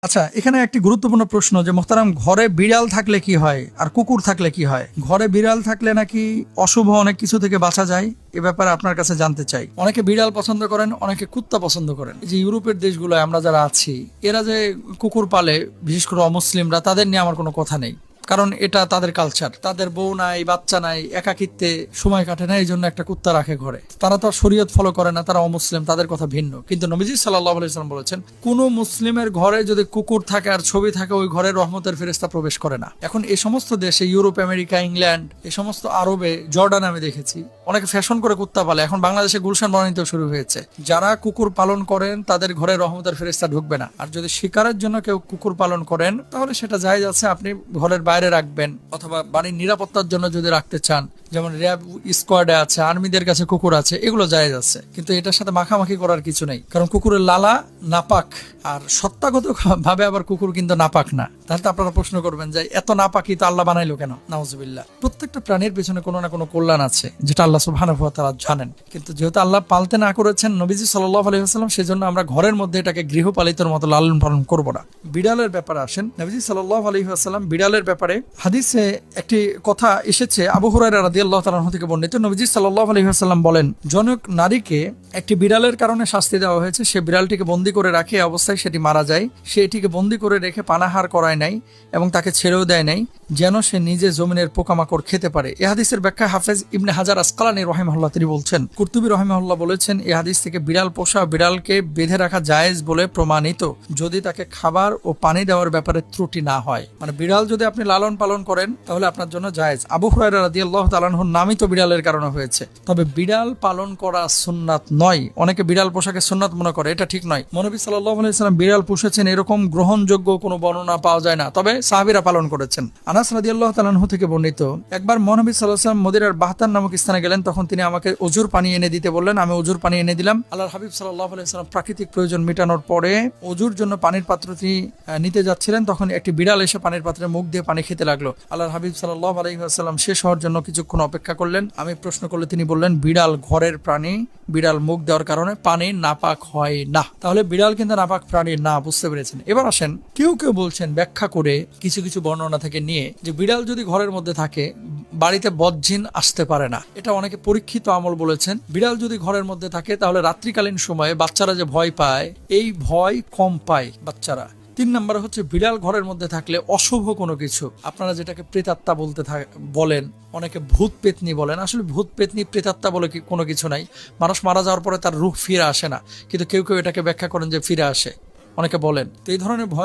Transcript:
আচ্ছা, এখানে একটি গুরুত্বপূর্ণ প্রশ্ন যে মোহতারাম, ঘরে বিড়াল থাকলে কি হয় আর কুকুর থাকলে কি হয়? ঘরে বিড়াল থাকলে নাকি অশুভ অনেক কিছু থেকে বাঁচা যায়, এ ব্যাপারে আপনার কাছে জানতে চাই। অনেকে বিড়াল পছন্দ করেন, অনেকে কুত্তা পছন্দ করেন। এই যে ইউরোপের দেশগুলোয় আমরা যারা আছি, এরা যে কুকুর পালে, বিশেষ করে অমুসলিমরা, তাদের নিয়ে আমার কোনো কথা নেই, কারণ এটা তাদের কালচার। তাদের বউ নাই, বাচ্চা নাই, একাকিত্বে সময় কাটে না, এই জন্য একটা কুত্তা রাখে ঘরে। তারা তো শরীয়ত ফলো করে না, তারা অমুসলিম, তাদের কথা ভিন্ন। কিন্তু নবীজি সাল্লাল্লাহু আলাইহি ওয়াসাল্লাম বলেছেন, কোন মুসলিমের ঘরে যদি কুকুর থাকে আর ছবি থাকে, ওই ঘরে রহমতের ফেরেশতা প্রবেশ করে না। এখন এই সমস্ত দেশে, ইউরোপ, আমেরিকা, ইংল্যান্ড, এই সমস্ত আরবে, জর্ডান আমি দেখেছি অনেকে ফ্যাশন করে কুত্তা পালে। এখন বাংলাদেশে গুলশান বনানীতেও শুরু হয়েছে। যারা কুকুর পালন করেন তাদের ঘরে রহমতের ফেরেশতা ঢুকবে না। আর যদি শিকারের জন্য কেউ কুকুর পালন করেন, তাহলে সেটা জায়েজ আছে, আপনি ঘরের বাইরে রাখবেন, অথবা বাড়ির নিরাপত্তার জন্য যদি রাখতে চান, যেমন র্যাব স্কোয়াডে আছে, আর্মিদের কাছে কুকুর আছে, এগুলো জায়েজ আছে। কিন্তু এটার সাথে মাখামাখি করার কিছু নেই, কারণ কুকুরের লালা নাপাক, আর সত্তাগত ভাবে আবার কুকুর কিন্তু নাপাক না। তাহলে তো আপনারা প্রশ্ন করবেন যে এত নাপাকি তো আল্লাহ বানাইলো কেন? নাউজুবিল্লাহ। প্রত্যেকটা প্রাণীর পেছনে কোনো না কোনো কল্যাণ আছে, যেটা আল্লাহ সুবহানাহু ওয়া তাআলা জানেন। কিন্তু যেহেতু আল্লাহ পালতে না করেছেন নবীজি সাল্লাল্লাহু আলাইহি ওয়াসাল্লাম, সেজন্য আমরা ঘরের মধ্যে এটাকে গৃহপালিতর মতো লালন পালন করব না। বিড়ালের ব্যাপারে আসেন, নবীজি সাল্লাল্লাহু আলাইহি ওয়াসাল্লাম বিড়ালের ব্যাপারে হাদিসে একটি কথা এসেছে, আবু হুরায়রা রাদিয়াল্লাহু তাআলা আনহু থেকে বর্ণিত। নবীজি সাল্লাল্লাহু আলাইহি ওয়াসাল্লাম বলেন, জনক নারীকে একটি বিড়ালের কারণে শাস্তি দেওয়া হয়েছে। সে বিড়ালটিকে বন্দী করে রাখে, অবস্থায় সেটি মারা যায়। সে এটিকে বন্দী করে রেখে পানাহার করায় নাই এবং তাকে ছেড়েও দেয় নাই, যেন সে নিজে জমিনের পোকামাকড় খেতে পারে। এ হাদিসের ব্যাখ্যা হাফেজ ইবনে হাজার আসকালানী রাহিমাহুল্লাহ তিনি বলছেন, কুরতুবী রাহিমাহুল্লাহ বলেছেন, এই হাদিস থেকে বিড়াল পোষা, বিড়ালকে বেঁধে রাখা জায়েজ বলে প্রমাণিত, যদি তাকে খাবার ও পানি দেওয়ার ব্যাপারে ত্রুটি না হয়। মানে বিড়াল যদি আপনি লালন পালন করেন তাহলে আপনার জন্য জায়েজ। আবু হুরায়রা রাদিয়াল্লাহু তাআলা আনহুর নামই তো বিড়ালের কারণে হয়েছে। তবে বিড়াল পালন করা সুন্নাত নয়। অনেকে বিড়াল পোষাকে সুন্নাত মনে করে, এটা ঠিক নয়। নবী সাল্লাল্লাহু আলাইহি ওয়াসাল্লাম বিড়াল পুষেছেন এরকম গ্রহণযোগ্য কোনো বর্ণনা পাওয়া যায় না, তবে সাহাবীরা পালন করেছেন। আনাস রাদিয়াল্লাহু তাআলা আনহু থেকে বর্ণিত, একবার নবী সাল্লাল্লাহু আলাইহি ওয়াসাল্লাম মদিনার বাহতান নামক স্থানে গেলেন। তখন তিনি আমাকে অজুর পানি এনে দিতে বললেন। আমি অজুর পানি এনে দিলাম। আল্লাহর হাবিব সাল্লাল্লাহু আলাইহি ওয়াসাল্লাম প্রাকৃতিক প্রয়োজন মেটানোর পরে অজুর জন্য পানির পাত্রটি নিতে যাচ্ছিলেন। তখন একটি বিড়াল এসে পানির পাত্রে মুখ দিয়ে পানি খেতে লাগলো। আল্লাহর হাবিব সাল্লাল্লাহু আলাইহি ওয়াসাল্লাম শেষ হওয়ার জন্য কিছুক্ষণ অপেক্ষা করলেন। আমি প্রশ্ন করলে তিনি বললেন, বিড়াল ঘরের প্রাণী, বিড়াল মুখ দেওয়ার কারণে পানি নাপাক হয় না। তাহলে বিড়াল কিন্তু নাপাক প্রাণী না, বুঝতে পেরেছেন? এবার আসেন, কেউ কেউ বলছেন ব্যাখ্যা করে কিছু কিছু বর্ণনা থেকে নিয়ে, যে বিড়াল যদি ঘরের মধ্যে থাকে বাড়িতে বদজিন আসতে পারে না। এটা অনেকে পরীক্ষিত আমল বলেছেন। বিড়াল যদি ঘরের মধ্যে থাকে তাহলে রাত্রিকালীন সময়ে বাচ্চারা যে ভয় পায়, এই ভয় কম পায় বাচ্চারা। 3 নম্বর হচ্ছে, বিড়াল ঘরের মধ্যে থাকলে অশুভ কোনো কিছু, আপনারা যেটাকে প্রেতাত্মা বলেন, অনেকে ভূত পেতনি বলেন, আসলে ভূত পেতনি প্রেতাত্মা বলে কোনো কিছু নাই। মানুষ মারা যাওয়ার পরে তার রূহ ফিরে আসে না, কিন্তু কেউ কেউ এটাকে ব্যাখ্যা করেন যে ফিরে আসে, অনেকে বলেন। তো এই ধরনের ভয়